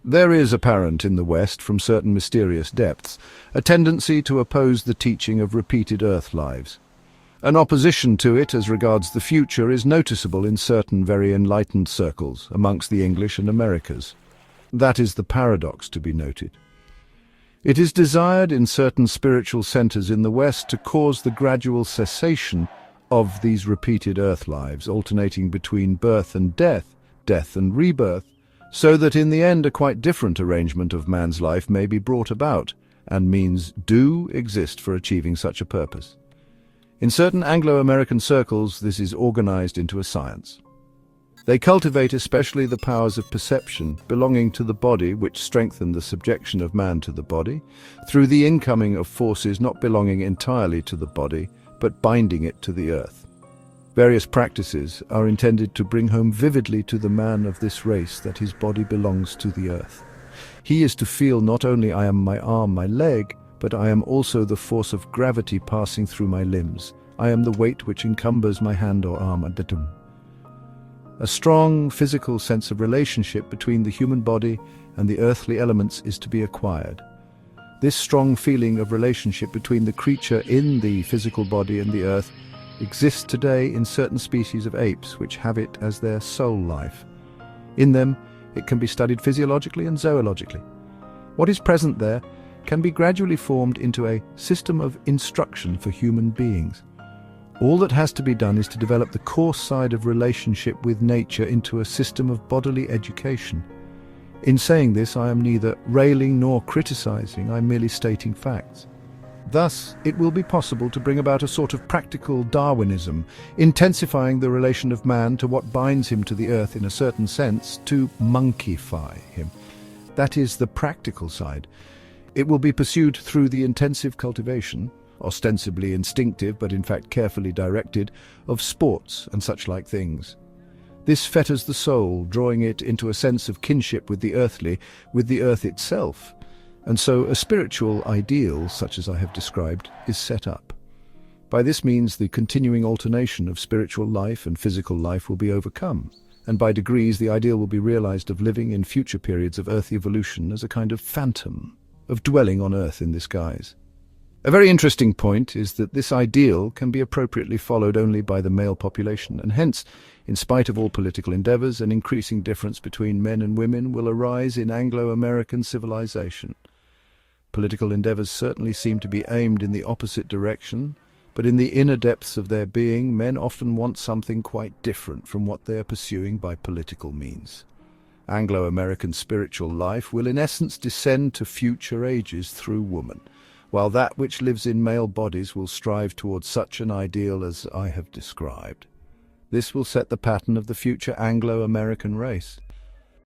There is apparent in the West, from certain mysterious depths, a tendency to oppose the teaching of repeated Earth lives. An opposition to it as regards the future is noticeable in certain very enlightened circles amongst the English and Americas. That is the paradox to be noted. It is desired in certain spiritual centers in the West to cause the gradual cessation of these repeated Earth lives, alternating between birth and death, death and rebirth, so that in the end a quite different arrangement of man's life may be brought about, and means do exist for achieving such a purpose. In certain Anglo-American circles, this is organized into a science. They cultivate especially the powers of perception belonging to the body, which strengthen the subjection of man to the body, through the incoming of forces not belonging entirely to the body, but binding it to the earth. Various practices are intended to bring home vividly to the man of this race that his body belongs to the earth. He is to feel not only I am my arm, my leg, but I am also the force of gravity passing through my limbs. I am the weight which encumbers my hand or arm. A strong physical sense of relationship between the human body and the earthly elements is to be acquired. This strong feeling of relationship between the creature in the physical body and the earth exists today in certain species of apes which have it as their soul life. In them, it can be studied physiologically and zoologically. What is present there can be gradually formed into a system of instruction for human beings. All that has to be done is to develop the coarse side of relationship with nature into a system of bodily education. In saying this, I am neither railing nor criticizing, I am merely stating facts. Thus, it will be possible to bring about a sort of practical Darwinism, intensifying the relation of man to what binds him to the earth in a certain sense, to monkeyify him. That is the practical side. It will be pursued through the intensive cultivation, ostensibly instinctive but in fact carefully directed, of sports and such like things. This fetters the soul, drawing it into a sense of kinship with the earthly, with the earth itself. And so a spiritual ideal, such as I have described, is set up. By this means the continuing alternation of spiritual life and physical life will be overcome, and by degrees the ideal will be realized of living in future periods of earth evolution as a kind of phantom, of dwelling on earth in this guise. A very interesting point is that this ideal can be appropriately followed only by the male population, and hence, in spite of all political endeavors, an increasing difference between men and women will arise in Anglo-American civilization. Political endeavors certainly seem to be aimed in the opposite direction, but in the inner depths of their being, men often want something quite different from what they are pursuing by political means. Anglo-American spiritual life will in essence descend to future ages through woman, while that which lives in male bodies will strive towards such an ideal as I have described. This will set the pattern of the future Anglo-American race.